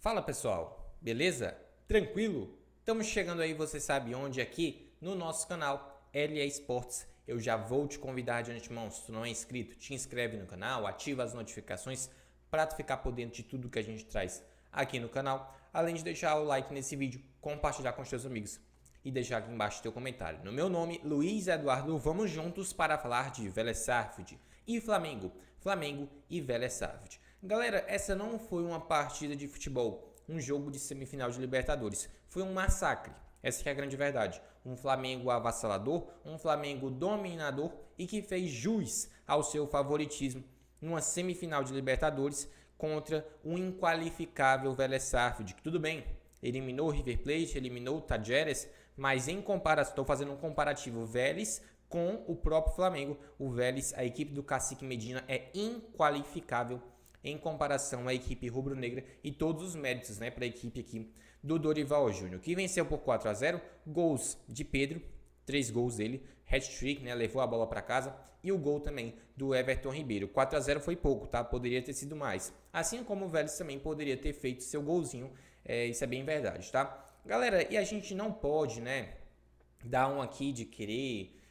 Fala pessoal, beleza? Tranquilo? Estamos chegando aí, você sabe onde, aqui no nosso canal LE Esportes. Eu já vou te convidar de antemão, se tu não é inscrito, te inscreve no canal, ativa as notificações para tu ficar por dentro de tudo que a gente traz aqui no canal. Além de deixar o like nesse vídeo, compartilhar com os teus amigos e deixar aqui embaixo teu comentário. No meu nome, Luiz Eduardo, vamos juntos para falar de Vélez Sarsfield e Flamengo e Vélez Sarsfield. Galera, essa não foi uma partida de futebol, um jogo de semifinal de Libertadores. Foi um massacre, essa que é a grande verdade. Um Flamengo avassalador, um Flamengo dominador e que fez jus ao seu favoritismo numa semifinal de Libertadores contra um inqualificável Vélez Sarsfield, que tudo bem, eliminou o River Plate, eliminou o Tajeres, mas em comparação, estou fazendo um comparativo Vélez com o próprio Flamengo. O Vélez, a equipe do Cacique Medina, é inqualificável em comparação à equipe rubro-negra e todos os méritos, para a equipe aqui do Dorival Júnior, que venceu por 4-0, gols de Pedro, 3 gols dele, hat-trick, levou a bola para casa, e o gol também do Everton Ribeiro. 4-0 foi pouco, tá? Poderia ter sido mais. Assim como o Vélez também poderia ter feito seu golzinho, isso é bem verdade, tá? Galera, e a gente não pode, dar um aqui de querer,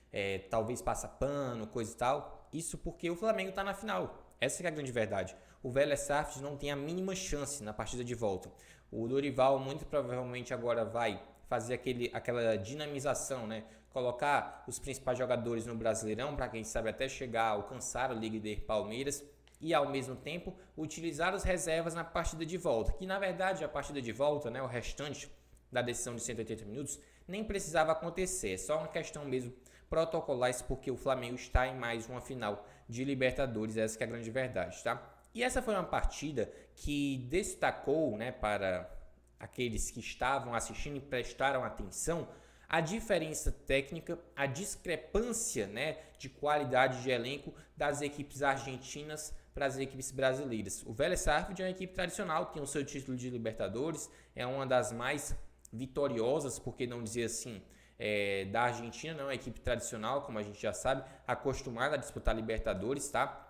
talvez passar pano, coisa e tal, isso porque o Flamengo tá na final. Essa é a grande verdade. O Vélez Sarsfield não tem a mínima chance na partida de volta. O Dorival muito provavelmente agora vai fazer aquela dinamização, colocar os principais jogadores no Brasileirão para quem sabe até chegar a alcançar o líder Palmeiras e ao mesmo tempo utilizar as reservas na partida de volta, que na verdade a partida de volta, o restante da decisão de 180 minutos nem precisava acontecer, é só uma questão mesmo protocolar, isso porque o Flamengo está em mais uma final de Libertadores, essa que é a grande verdade, tá? E essa foi uma partida que destacou, para aqueles que estavam assistindo e prestaram atenção, a diferença técnica, a discrepância, de qualidade de elenco das equipes argentinas para as equipes brasileiras. O Vélez Sarsfield é uma equipe tradicional, tem o seu título de Libertadores, é uma das mais vitoriosas, por que não dizer assim, da Argentina, não é uma equipe tradicional, como a gente já sabe, acostumada a disputar Libertadores, tá?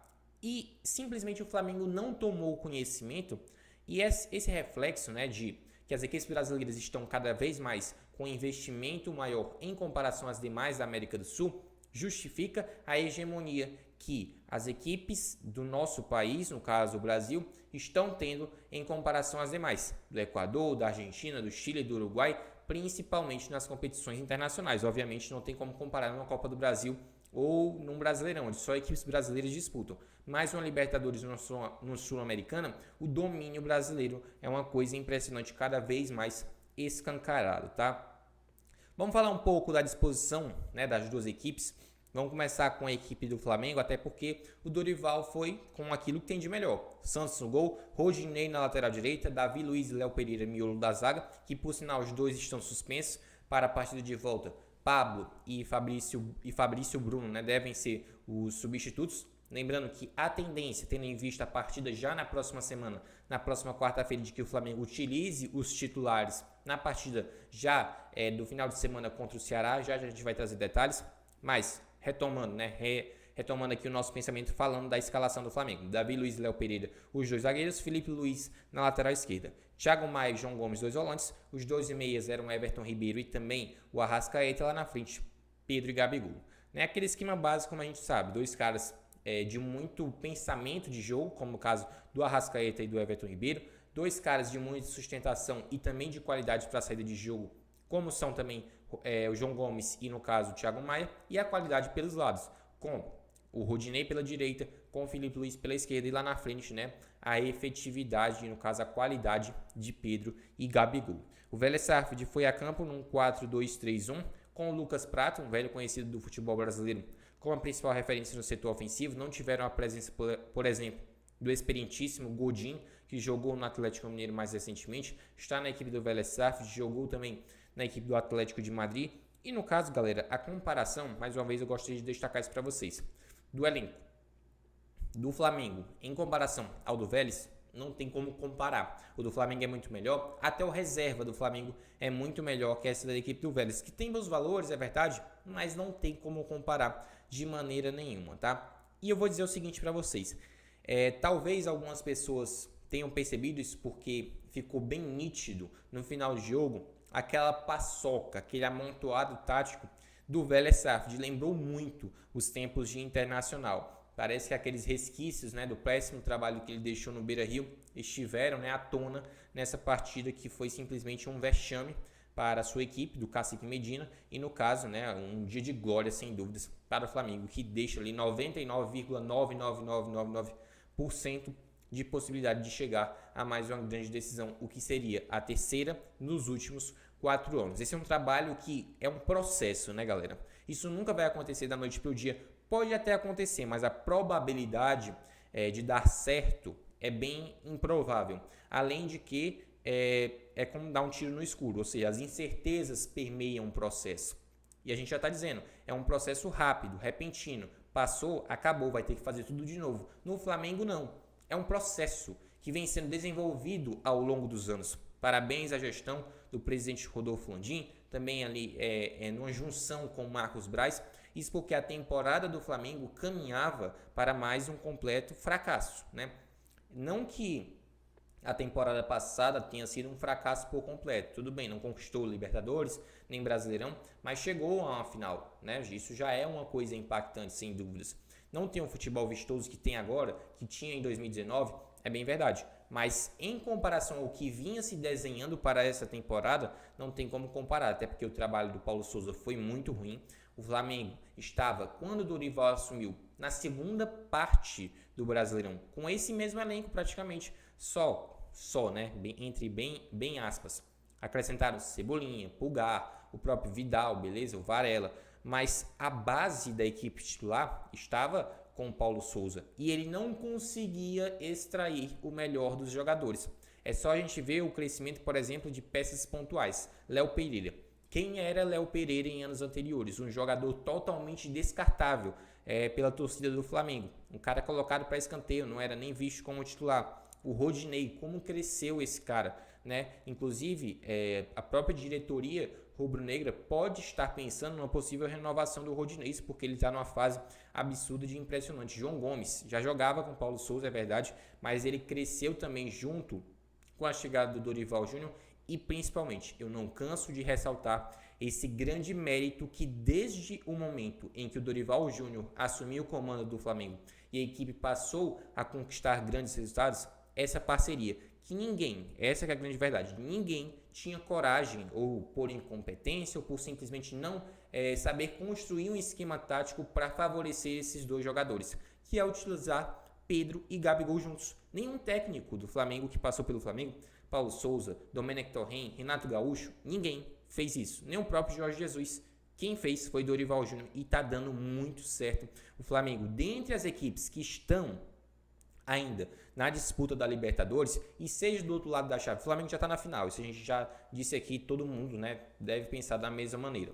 E simplesmente o Flamengo não tomou conhecimento, e esse reflexo, de que as equipes brasileiras estão cada vez mais com investimento maior em comparação às demais da América do Sul, justifica a hegemonia que as equipes do nosso país, no caso o Brasil, estão tendo em comparação às demais, do Equador, da Argentina, do Chile e do Uruguai, principalmente nas competições internacionais. Obviamente não tem como comparar numa Copa do Brasil ou num Brasileirão, onde só equipes brasileiras disputam. Mas uma Libertadores no Sul-Americana, o domínio brasileiro é uma coisa impressionante, cada vez mais escancarado, tá? Vamos falar um pouco da disposição, das duas equipes. Vamos começar com a equipe do Flamengo, até porque o Dorival foi com aquilo que tem de melhor. Santos no gol, Rodinei na lateral direita, Davi Luiz e Léo Pereira miolo da zaga, que por sinal os dois estão suspensos para a partida de volta. Pablo e Fabrício Bruno, devem ser os substitutos. Lembrando que a tendência, tendo em vista a partida já na próxima semana, na próxima quarta-feira, de que o Flamengo utilize os titulares na partida já do final de semana contra o Ceará, já a gente vai trazer detalhes, mas retomando, retomando aqui o nosso pensamento, falando da escalação do Flamengo. Davi Luiz e Léo Pereira, os dois zagueiros, Felipe Luiz na lateral esquerda. Thiago Maia e João Gomes, dois volantes. Os dois e meias eram Everton Ribeiro e também o Arrascaeta, lá na frente, Pedro e Gabigol. Aquele esquema básico, como a gente sabe, dois caras de muito pensamento de jogo, como o caso do Arrascaeta e do Everton Ribeiro. Dois caras de muita sustentação e também de qualidade para a saída de jogo, como são também o João Gomes e, no caso, o Thiago Maia. E a qualidade pelos lados, com o Rodinei pela direita, com o Felipe Luiz pela esquerda, e lá na frente, a efetividade, no caso, a qualidade de Pedro e Gabigol. O Vélez Sarsfield foi a campo num 4-2-3-1, com o Lucas Prato, um velho conhecido do futebol brasileiro, como a principal referência no setor ofensivo. Não tiveram a presença, por exemplo, do experientíssimo Godin, que jogou no Atlético Mineiro mais recentemente, está na equipe do Vélez Sarsfield, jogou também na equipe do Atlético de Madrid. E no caso, galera, a comparação, mais uma vez eu gostaria de destacar isso para vocês, do elenco do Flamengo em comparação ao do Vélez, não tem como comparar. O do Flamengo é muito melhor, até o reserva do Flamengo é muito melhor que essa da equipe do Vélez, que tem bons valores, é verdade, mas não tem como comparar de maneira nenhuma, tá? E eu vou dizer o seguinte para vocês, talvez algumas pessoas tenham percebido isso porque ficou bem nítido no final do jogo aquela paçoca, aquele amontoado tático do Vélez Sarsfield. Lembrou muito os tempos de Internacional. Parece que aqueles resquícios, né, do péssimo trabalho que ele deixou no Beira-Rio estiveram, né, à tona nessa partida que foi simplesmente um vexame para a sua equipe, do Cacique Medina, e no caso, né, um dia de glória, sem dúvidas, para o Flamengo, que deixa ali 99,99999% de possibilidade de chegar a mais uma grande decisão, o que seria a terceira nos últimos 4 anos. Esse é um trabalho que é um processo, né, galera? Isso nunca vai acontecer da noite para o dia. Pode até acontecer, mas a probabilidade de dar certo é bem improvável. Além de que é como dar um tiro no escuro, ou seja, as incertezas permeiam o processo. E a gente já está dizendo, é um processo rápido, repentino. Passou, acabou, vai ter que fazer tudo de novo. No Flamengo, não. É um processo que vem sendo desenvolvido ao longo dos anos. Parabéns à gestão do presidente Rodolfo Landim, também ali numa junção com o Marcos Braz. Isso porque a temporada do Flamengo caminhava para mais um completo fracasso, né? Não que a temporada passada tenha sido um fracasso por completo. Tudo bem, não conquistou Libertadores, nem Brasileirão, mas chegou a uma final, né? Isso já é uma coisa impactante, sem dúvidas. Não tem um futebol vistoso que tem agora, que tinha em 2019, é bem verdade. Mas em comparação ao que vinha se desenhando para essa temporada, não tem como comparar, até porque o trabalho do Paulo Souza foi muito ruim. O Flamengo estava, quando o Dorival assumiu, na segunda parte do Brasileirão, com esse mesmo elenco praticamente, só, né, bem aspas. Acrescentaram Cebolinha, Pulgar, o próprio Vidal, beleza, o Varela, mas a base da equipe titular estava com o Paulo Souza e ele não conseguia extrair o melhor dos jogadores. É só a gente ver o crescimento, por exemplo, de peças pontuais. Léo Pereira. Quem era Léo Pereira em anos anteriores? Um jogador totalmente descartável pela torcida do Flamengo. Um cara colocado para escanteio, não era nem visto como titular. O Rodinei, como cresceu esse cara, né? Inclusive, a própria diretoria rubro-negra pode estar pensando numa possível renovação do Rodinei, porque ele está numa fase absurda de impressionante. João Gomes já jogava com Paulo Souza, é verdade, mas ele cresceu também junto com a chegada do Dorival Júnior e principalmente, eu não canso de ressaltar esse grande mérito que desde o momento em que o Dorival Júnior assumiu o comando do Flamengo e a equipe passou a conquistar grandes resultados, essa parceria que ninguém, essa que é a grande verdade, ninguém tinha coragem, ou por incompetência, ou por simplesmente não saber construir um esquema tático para favorecer esses dois jogadores, que é utilizar Pedro e Gabigol juntos. Nenhum técnico do Flamengo que passou pelo Flamengo, Paulo Souza, Domenech Torren, Renato Gaúcho, ninguém fez isso, nem o próprio Jorge Jesus. Quem fez foi Dorival Júnior e está dando muito certo o Flamengo. Dentre as equipes que estão ainda na disputa da Libertadores, e seja do outro lado da chave, o Flamengo já está na final, isso a gente já disse aqui, todo mundo, né, deve pensar da mesma maneira.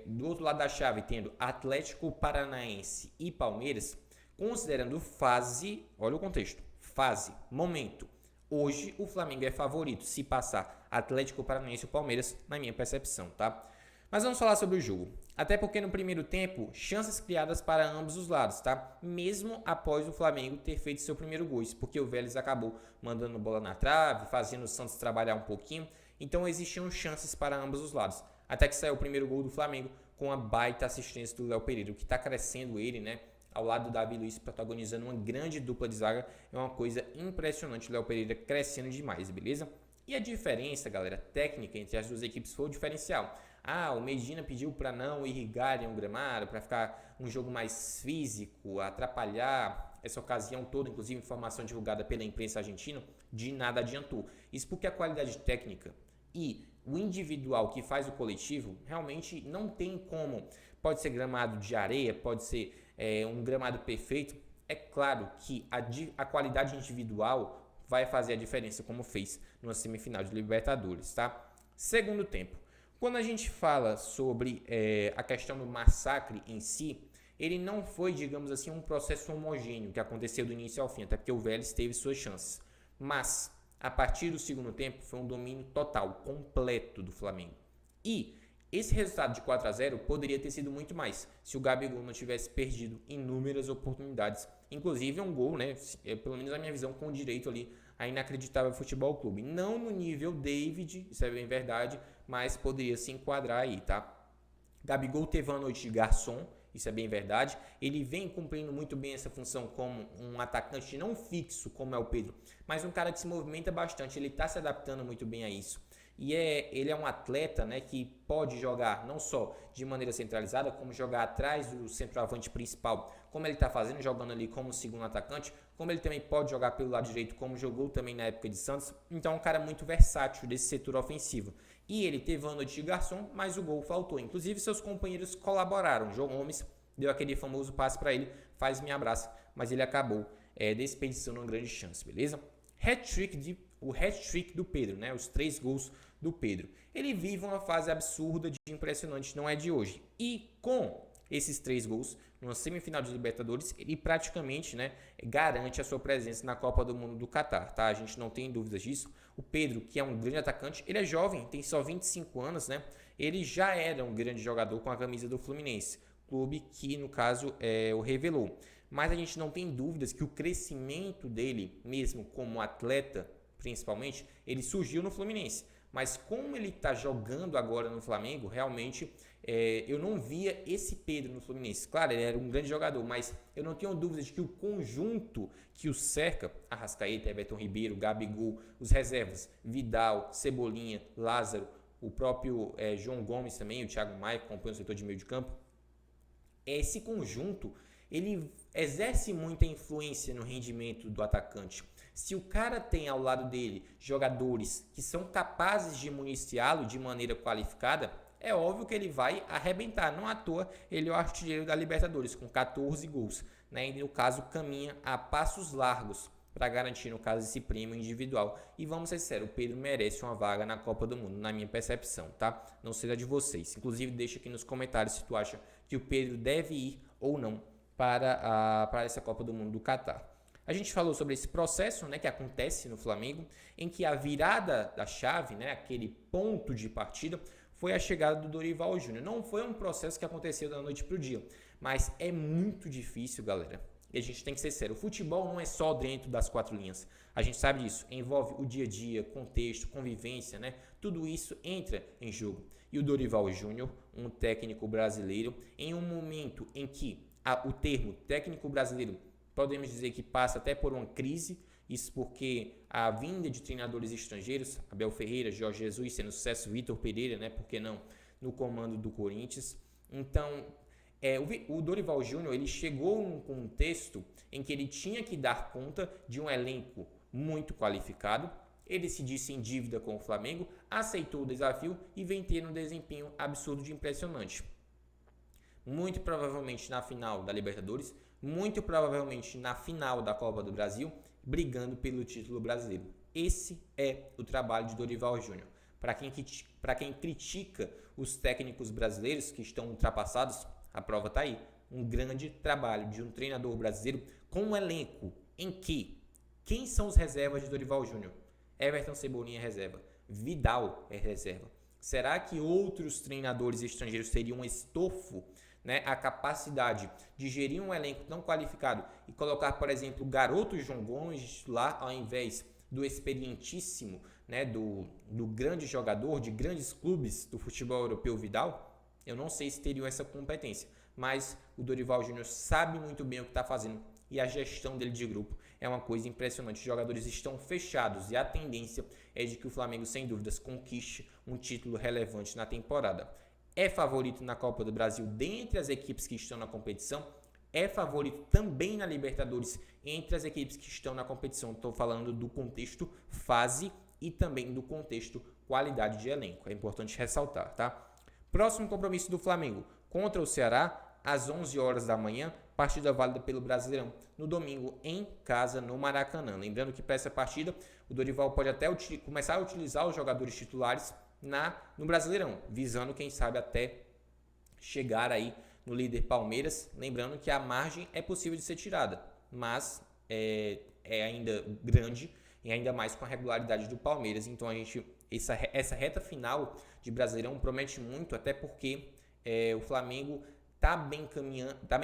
Do outro lado da chave, tendo Atlético Paranaense e Palmeiras, considerando fase, olha o contexto, fase, momento, hoje o Flamengo é favorito se passar Atlético Paranaense e Palmeiras, na minha percepção, tá? Mas vamos falar sobre o jogo. Até porque no primeiro tempo, chances criadas para ambos os lados, tá? Mesmo após o Flamengo ter feito seu primeiro gol. Isso porque o Vélez acabou mandando bola na trave, fazendo o Santos trabalhar um pouquinho. Então existiam chances para ambos os lados. Até que saiu o primeiro gol do Flamengo com a baita assistência do Léo Pereira. O que está crescendo ele, né? Ao lado do Davi Luiz, protagonizando uma grande dupla de zaga. É uma coisa impressionante o Léo Pereira crescendo demais, beleza? E a diferença, galera, técnica entre as duas equipes foi o diferencial. O Medina pediu para não irrigarem o gramado, para ficar um jogo mais físico, atrapalhar essa ocasião toda, inclusive informação divulgada pela imprensa argentina, de nada adiantou. Isso porque a qualidade técnica e o individual que faz o coletivo realmente não tem como. Pode ser gramado de areia, pode ser um gramado perfeito. É claro que a qualidade individual vai fazer a diferença, como fez numa semifinal de Libertadores, tá? Segundo tempo. Quando a gente fala sobre a questão do massacre em si, ele não foi, digamos assim, um processo homogêneo que aconteceu do início ao fim, até porque o Vélez teve suas chances. Mas, a partir do segundo tempo, foi um domínio total, completo do Flamengo. E esse resultado de 4-0 poderia ter sido muito mais, se o Gabigol não tivesse perdido inúmeras oportunidades. Inclusive um gol, né, pelo menos na minha visão, com direito ali a Inacreditável Futebol Clube. Não no nível David, isso é bem verdade, mas poderia se enquadrar aí, tá? Gabigol teve uma noite de garçom, isso é bem verdade. Ele vem cumprindo muito bem essa função como um atacante não fixo, como é o Pedro, mas um cara que se movimenta bastante. Ele está se adaptando muito bem a isso. E ele é um atleta, né, que pode jogar não só de maneira centralizada, como jogar atrás do centroavante principal, como ele está fazendo, jogando ali como segundo atacante, como ele também pode jogar pelo lado direito, como jogou também na época de Santos. Então é um cara muito versátil desse setor ofensivo. E ele teve uma noite de garçom, mas o gol faltou. Inclusive seus companheiros colaboraram. João Gomes deu aquele famoso passe para ele, faz me abraça, mas ele acabou desperdiçando uma grande chance, beleza? O hat-trick do Pedro, né? Os 3 gols do Pedro. Ele vive uma fase absurda de impressionante, não é de hoje. E com esses 3 gols, numa semifinal de Libertadores, ele praticamente, né, garante a sua presença na Copa do Mundo do Catar, tá? A gente não tem dúvidas disso. O Pedro, que é um grande atacante, ele é jovem, tem só 25 anos, né? Ele já era um grande jogador com a camisa do Fluminense, clube que, no caso, o revelou. Mas a gente não tem dúvidas que o crescimento dele, mesmo como atleta, principalmente, ele surgiu no Fluminense. Mas como ele está jogando agora no Flamengo, realmente eu não via esse Pedro no Fluminense. Claro, ele era um grande jogador, mas eu não tenho dúvidas de que o conjunto que o cerca, Arrascaeta, Everton Ribeiro, Gabigol, os reservas, Vidal, Cebolinha, Lázaro, o próprio João Gomes também, o Thiago Maia, que compõe o setor de meio de campo, esse conjunto ele exerce muita influência no rendimento do atacante. Se o cara tem ao lado dele jogadores que são capazes de municiá-lo de maneira qualificada, é óbvio que ele vai arrebentar. Não à toa, ele é o artilheiro da Libertadores, com 14 gols. Né? E no caso, caminha a passos largos para garantir, no caso, esse prêmio individual. E vamos ser sérios, o Pedro merece uma vaga na Copa do Mundo, na minha percepção, tá? Não sei a de vocês. Inclusive, deixa aqui nos comentários se tu acha que o Pedro deve ir ou não para essa Copa do Mundo do Catar. A gente falou sobre esse processo, né, que acontece no Flamengo, em que a virada da chave, né, aquele ponto de partida, foi a chegada do Dorival Júnior. Não foi um processo que aconteceu da noite para o dia, mas é muito difícil, galera. E a gente tem que ser sério. O futebol não é só dentro das 4 linhas. A gente sabe disso. Envolve o dia a dia, contexto, convivência, né? Tudo isso entra em jogo. E o Dorival Júnior, um técnico brasileiro, em um momento em que o termo técnico brasileiro, podemos dizer que passa até por uma crise, isso porque a vinda de treinadores estrangeiros, Abel Ferreira, Jorge Jesus sendo sucesso, Vitor Pereira, né, por que não, no comando do Corinthians. Então, o Dorival Júnior ele chegou num contexto em que ele tinha que dar conta de um elenco muito qualificado. Ele se disse em dívida com o Flamengo, aceitou o desafio e vem tendo um desempenho absurdo de impressionante. Muito provavelmente na final da Libertadores, muito provavelmente na final da Copa do Brasil, brigando pelo título brasileiro. Esse é o trabalho de Dorival Júnior. Para quem critica os técnicos brasileiros que estão ultrapassados, a prova está aí. Um grande trabalho de um treinador brasileiro com um elenco em que quem são os reservas de Dorival Júnior? Everton Cebolinha é reserva, Vidal é reserva. Será que outros treinadores estrangeiros teriam um estofo, né, a capacidade de gerir um elenco tão qualificado e colocar, por exemplo, o garoto João Gomes lá ao invés do experientíssimo, né, do grande jogador de grandes clubes do futebol europeu Vidal? Eu não sei se teriam essa competência, mas o Dorival Júnior sabe muito bem o que está fazendo e a gestão dele de grupo é uma coisa impressionante. Os jogadores estão fechados e a tendência é de que o Flamengo, sem dúvidas, conquiste um título relevante na temporada. É favorito na Copa do Brasil dentre as equipes que estão na competição, é favorito também na Libertadores entre as equipes que estão na competição. Estou falando do contexto fase e também do contexto qualidade de elenco. É importante ressaltar, tá? Próximo compromisso do Flamengo contra o Ceará, às 11 horas da manhã, partida válida pelo Brasileirão, no domingo em casa no Maracanã. Lembrando que para essa partida, o Dorival pode até começar a utilizar os jogadores titulares no Brasileirão, visando, quem sabe, até chegar aí no líder Palmeiras. Lembrando que a margem é possível de ser tirada, mas é ainda grande e ainda mais com a regularidade do Palmeiras. Então, essa reta final de Brasileirão promete muito, até porque o Flamengo está bem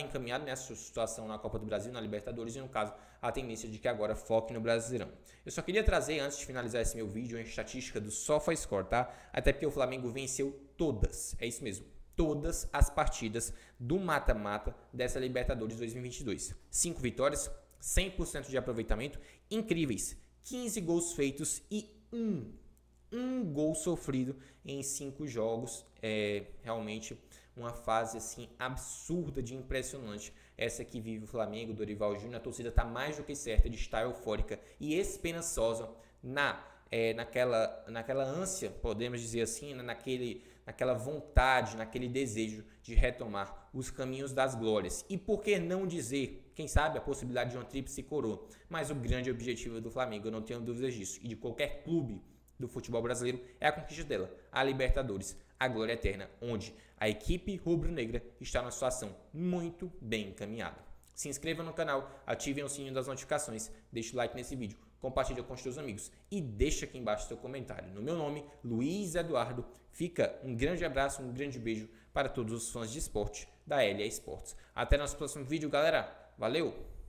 encaminhado nessa situação na Copa do Brasil, na Libertadores, e no caso, a tendência de que agora foque no Brasileirão. Eu só queria trazer, antes de finalizar esse meu vídeo, uma estatística do SofaScore, tá? Até porque o Flamengo venceu todas, é isso mesmo, todas as partidas do mata-mata dessa Libertadores 2022. 5 vitórias, 100% de aproveitamento, incríveis, 15 gols feitos e um gol sofrido em 5 jogos. É realmente uma fase assim absurda de impressionante essa que vive o Flamengo, Dorival Júnior. A torcida está mais do que certa de estar eufórica e esperançosa naquela ânsia, podemos dizer assim, naquela vontade, naquele desejo de retomar os caminhos das glórias. E por que não dizer, quem sabe, a possibilidade de uma tríplice coroa? Mas o grande objetivo do Flamengo, eu não tenho dúvidas disso, e de qualquer clube do futebol brasileiro, é a conquista dela, a Libertadores, a glória eterna, onde a equipe rubro-negra está numa situação muito bem encaminhada. Se inscreva no canal, ativem o sininho das notificações, deixe o like nesse vídeo, compartilhe com os seus amigos e deixe aqui embaixo seu comentário. No meu nome, Luiz Eduardo, fica um grande abraço, um grande beijo para todos os fãs de esporte da LA Esportes. Até nosso próximo vídeo, galera. Valeu!